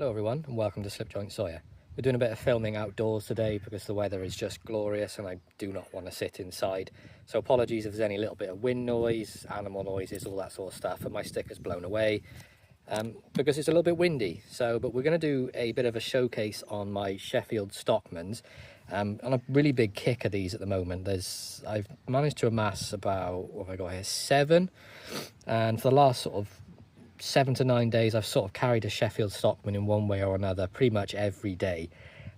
Hello everyone and welcome to Slipjoint Sawyer. We're doing a bit of filming outdoors today because the weather is just glorious and I do not want to sit inside. So apologies if there's any little bit of wind noise, animal noises, all that sort of stuff, and my sticker's blown away because it's a little bit windy. But we're going to do a bit of a showcase on my Sheffield Stockmans. On a really big kick of these at the moment. I've managed to amass about, what have I got here, 7, and for the last sort of 7 to 9 days I've sort of carried a Sheffield Stockman in one way or another pretty much every day,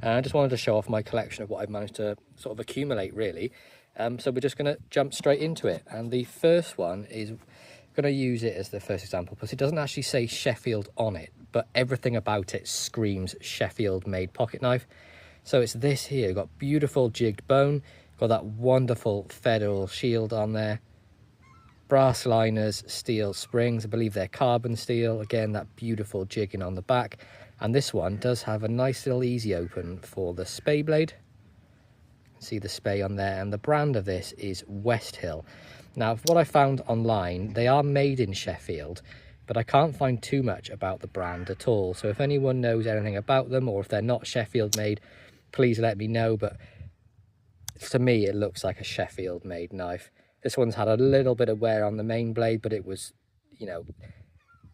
and I just wanted to show off my collection of what I've managed to sort of accumulate really. So we're just going to jump straight into it, and the first one is going to use it as the first example because it doesn't actually say Sheffield on it, but everything about it screams Sheffield made pocket knife. So it's this here. You've got beautiful jigged bone, got that wonderful federal shield on there, brass liners, steel springs, I believe they're carbon steel, again that beautiful jigging on the back, and this one does have a nice little easy open for the spay blade. See the spay on there, and the brand of this is Westhill. Now what I found online, they are made in Sheffield, but I can't find too much about the brand at all, so if anyone knows anything about them or if they're not Sheffield made, please let me know. But to me it looks like a Sheffield made knife. This one's had a little bit of wear on the main blade, but it was, you know,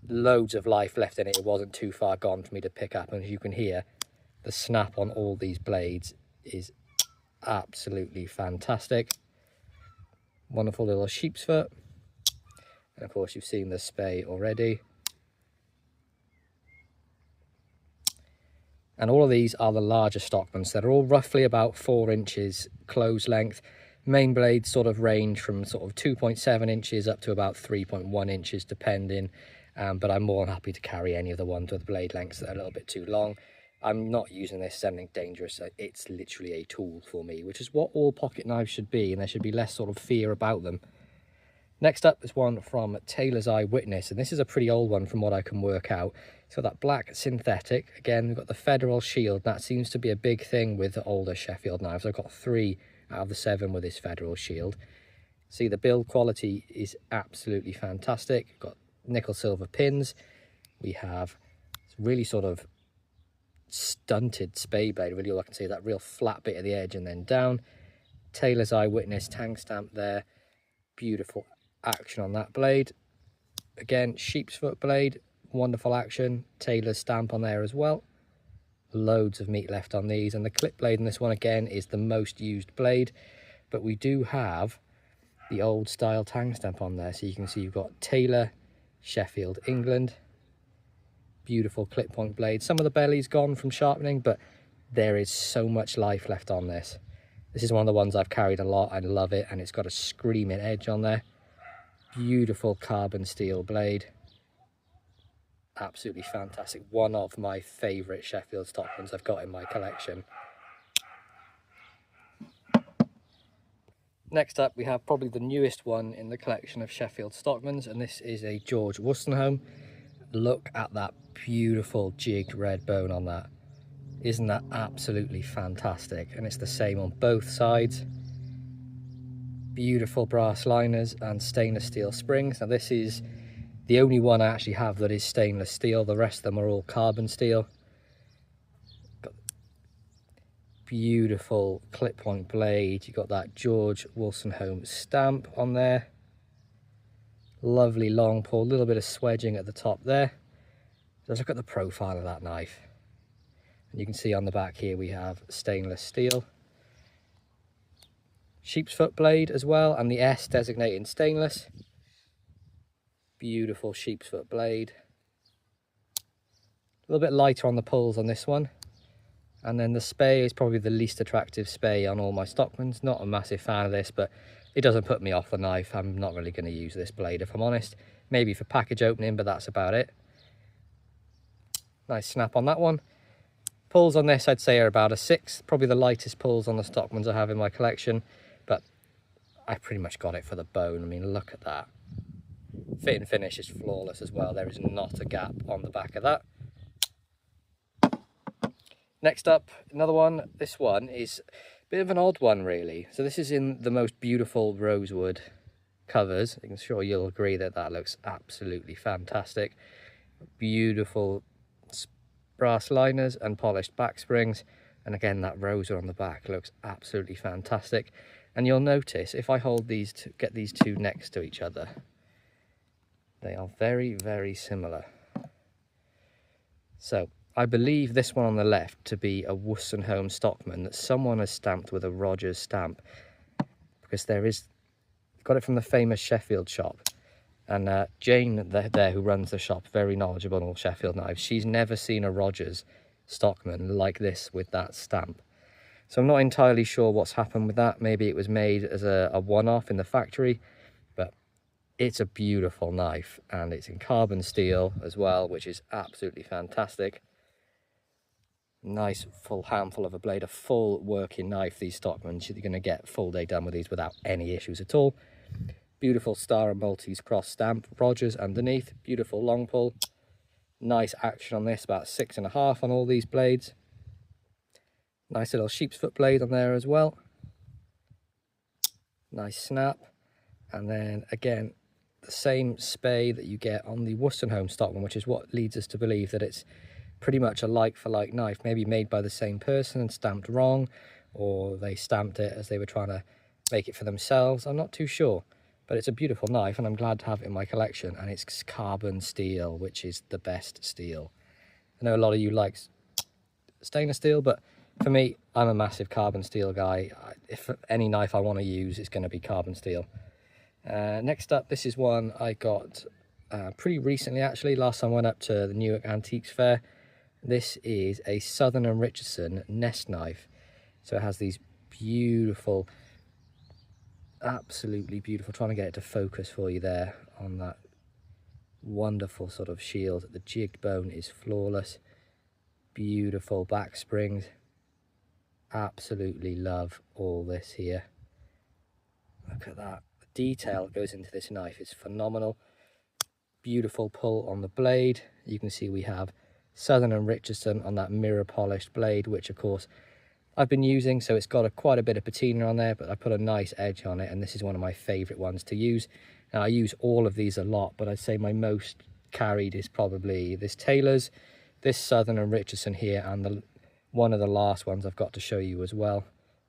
loads of life left in it. It wasn't too far gone for me to pick up. And as you can hear, the snap on all these blades is absolutely fantastic. Wonderful little sheep's foot. And of course, you've seen the spay already. And all of these are the larger Stockmans. They're all roughly about 4 inches close length. Main blades sort of range from sort of 2.7 inches up to about 3.1 inches depending, but I'm more than happy to carry any of the ones with blade lengths that are a little bit too long. I'm not using this as anything dangerous. It's literally a tool for me, which is what all pocket knives should be, and there should be less sort of fear about them. Next up is one from Taylor's Eyewitness, and this is a pretty old one from what I can work out. So that black synthetic, again we've got the federal shield. That seems to be a big thing with the older Sheffield knives. I've got 3 out of the 7 with this federal shield. See, the build quality is absolutely fantastic. We've got nickel silver pins. We have really sort of stunted spay blade. Really all I can see is that real flat bit at the edge and then down. Taylor's Eyewitness tang stamp there. Beautiful action on that blade. Again, sheep's foot blade, wonderful action. Taylor's stamp on there as well. Loads of meat left on these, and the clip blade in this one again is the most used blade, but we do have the old style tang stamp on there, so you can see you've got Taylor, Sheffield, England. Beautiful clip point blade. Some of the belly's gone from sharpening, but there is so much life left on this. This is one of the ones I've carried a lot. I love it, and it's got a screaming edge on there. Beautiful carbon steel blade. Absolutely fantastic. One of my favourite Sheffield Stockmans I've got in my collection. Next up we have probably the newest one in the collection of Sheffield Stockmans, and this is a George Worenhome. Look at that beautiful jigged red bone on that. Isn't that absolutely fantastic? And it's the same on both sides. Beautiful brass liners and stainless steel springs. Now this is the only one I actually have that is stainless steel. The rest of them are all carbon steel. Got beautiful clip point blade. You've got that George Worenhome stamp on there. Lovely long pull, a little bit of swedging at the top there. Just look at the profile of that knife. And you can see on the back here we have stainless steel. Sheep's foot blade as well, and the S designating stainless. Beautiful sheep's foot blade. A little bit lighter on the pulls on this one. And then the spay is probably the least attractive spay on all my Stockmans. Not a massive fan of this, but it doesn't put me off the knife. I'm not really going to use this blade if I'm honest. Maybe for package opening, but that's about it. Nice snap on that one. Pulls on this I'd say are about a 6. Probably the lightest pulls on the Stockmans I have in my collection. But I pretty much got it for the bone. I mean, look at that. Fit and finish is flawless as well. There is not a gap on the back of that. Next up, another one. This one is a bit of an odd one really. So this is in the most beautiful rosewood covers. I'm sure you'll agree that that looks absolutely fantastic. Beautiful brass liners and polished back springs, and again that rosa on the back looks absolutely fantastic. And you'll notice if I hold these two, get these two next to each other, they are very, very similar. So I believe this one on the left to be a Worenhome Stockman that someone has stamped with a Rogers stamp, because got it from the famous Sheffield shop. And Jane there, who runs the shop, very knowledgeable on all Sheffield knives, she's never seen a Rogers Stockman like this with that stamp. So I'm not entirely sure what's happened with that. Maybe it was made as a one-off in the factory, but it's a beautiful knife, and it's in carbon steel as well, which is absolutely fantastic. Nice full handful of a blade, a full working knife. These Stockmans, you're going to get full day done with these without any issues at all. Beautiful Star and Maltese cross stamp, Rogers underneath, beautiful long pull. Nice action on this, about 6.5 on all these blades. Nice little sheep's foot blade on there as well. Nice snap. And then again, the same spay that you get on the Worenhome Stockman, which is what leads us to believe that it's pretty much a like-for-like knife, maybe made by the same person and stamped wrong, or they stamped it as they were trying to make it for themselves. I'm not too sure. But it's a beautiful knife, and I'm glad to have it in my collection, and it's carbon steel, which is the best steel. I know a lot of you like stainless steel, but for me, I'm a massive carbon steel guy. If any knife I want to use, it's going to be carbon steel. Next up, this is one I got pretty recently, actually. Last time I went up to the Newark Antiques Fair. This is a Southern and Richardson nest knife. So it has these beautiful, absolutely beautiful, trying to get it to focus for you there on that wonderful sort of shield. The jigged bone is flawless, beautiful back springs. Absolutely love all this here. Look at that, the detail that goes into this knife is phenomenal. Beautiful pull on the blade. You can see we have Southern and Richardson on that mirror polished blade, which of course I've been using, so it's got quite a bit of patina on there, but I put a nice edge on it, and this is one of my favourite ones to use. Now, I use all of these a lot, but I'd say my most carried is probably this Taylor's, this Southern and Richardson here, and one of the last ones I've got to show you as well.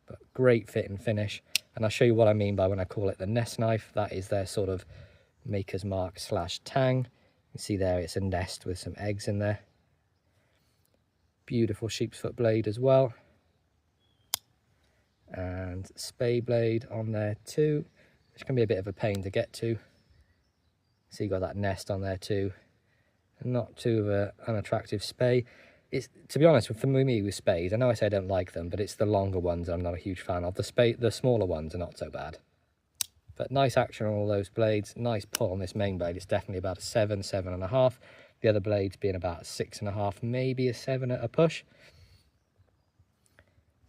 But great fit and finish, and I'll show you what I mean by when I call it the nest knife. That is their sort of maker's mark / tang. You can see there it's a nest with some eggs in there. Beautiful sheep's foot blade as well. And spay blade on there too, which can be a bit of a pain to get to. So you got that nest on there too. Not too of an unattractive spay. It's, to be honest, for me with spays, I know I say I don't like them, but it's the longer ones I'm not a huge fan of. The smaller ones are not so bad. But nice action on all those blades. Nice pull on this main blade. It's definitely about a 7, 7.5. The other blades being about a 6.5, maybe a 7 at a push.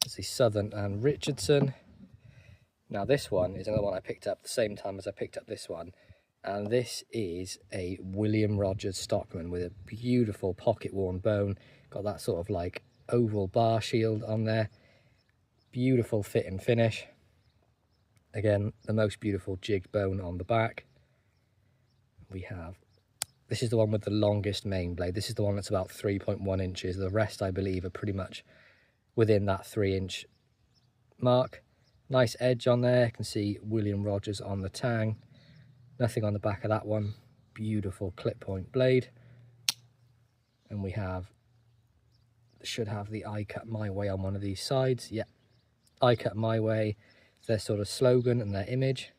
It's the Southern and Richardson. Now this one is another one I picked up the same time as I picked up this one, and this is a William Rogers Stockman with a beautiful pocket worn bone. Got that sort of like oval bar shield on there. Beautiful fit and finish. Again, the most beautiful jigged bone on the back. This is the one with the longest main blade. This is the one that's about 3.1 inches. The rest, I believe, are pretty much within that 3-inch mark. Nice edge on there. You can see William Rogers on the tang. Nothing on the back of that one. Beautiful clip point blade. And we should have the "I cut my way" on one of these sides. Yeah, "I cut my way." It's their sort of slogan and their image.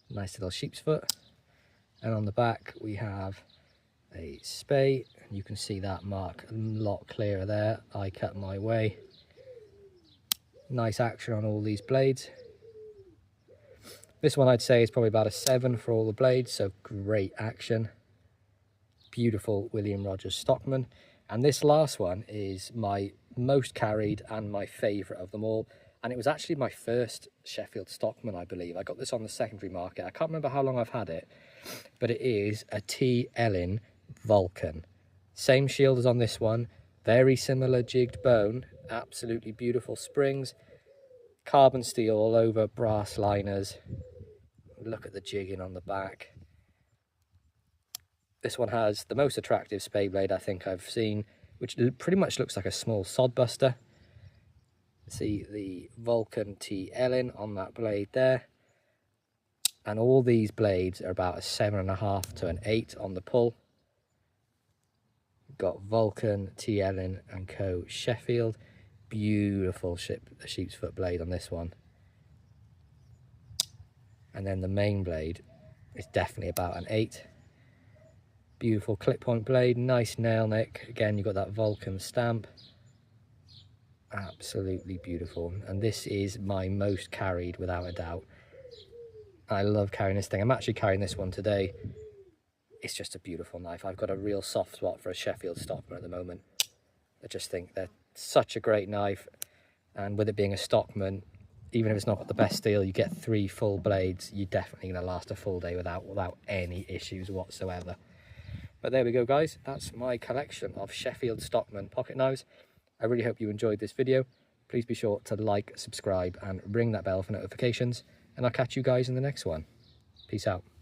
Nice little sheep's foot. And on the back we have a spay. You can see that mark a lot clearer there. "I cut my way." Nice action on all these blades. This one I'd say is probably about a 7 for all the blades, so great action. Beautiful William Rogers Stockman. And this last one is my most carried and my favourite of them all. And it was actually my first Sheffield Stockman, I believe. I got this on the secondary market. I can't remember how long I've had it, but it is a T. Ellen Vulcan. Same shield as on this one. Very similar jigged bone. Absolutely beautiful springs. Carbon steel all over, brass liners. Look at the jigging on the back. This one has the most attractive spay blade I think I've seen, which pretty much looks like a small sod buster. See the Vulcan TL on that blade there. And all these blades are about a 7.5 to an 8 on the pull. Got Vulcan, TL and Co. Sheffield. Beautiful sheep's foot blade on this one. And then the main blade is definitely about an 8. Beautiful clip point blade, nice nail neck. Again, you've got that Vulcan stamp. Absolutely beautiful. And this is my most carried without a doubt. I love carrying this thing. I'm actually carrying this one today. It's just a beautiful knife. I've got a real soft spot for a Sheffield Stockman at the moment. I just think they're such a great knife. And with it being a Stockman, even if it's not got the best steel, you get 3 full blades. You're definitely going to last a full day without any issues whatsoever. But there we go, guys. That's my collection of Sheffield Stockman pocket knives. I really hope you enjoyed this video. Please be sure to like, subscribe, and ring that bell for notifications. And I'll catch you guys in the next one. Peace out.